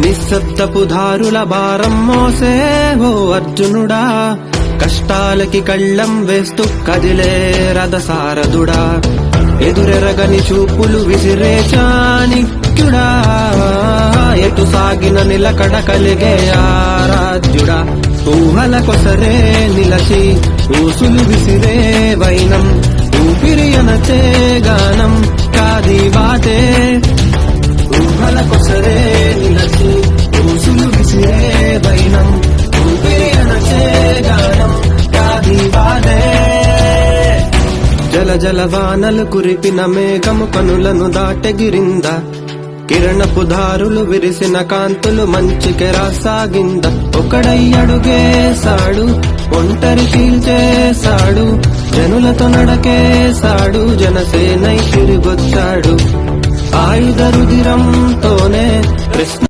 నిశ్శబ్దపు ధారుల భారం మోసే ఓ అర్జునుడా, కష్టాలకి కళ్ళం వేస్తూ కదిలే రథసారథుడా, ఎదురెరగని చూపులు విసిరే చాణిక్యుడా, ఎటు సాగిన నిలకడ కలిగే ఆరాధ్యుడా, ఊహల కొసరే నిలచి ఊసులు విసిరే వైనం, ఊపిరి అనచే గానం కాది బాటే, ఊహల కొసరే నిలచి ఊసులు విసిరే వైనం, ఊపిరి అనచే గానం కాది బాటే. జల జల వానలు కురిపిన మేఘము కనులను దాటెగిరింద, కిరణపు దారులు విరిసిన కాంతులు మంచికి రాసాగింద, ఒకడై అడుగేశాడు ఒంటరి చీల్చేశాడు, జనులతో నడకేశాడు జనసేనై తిరిగొచ్చాడు, ఆయుధ రుధిరంతోనే కృష్ణ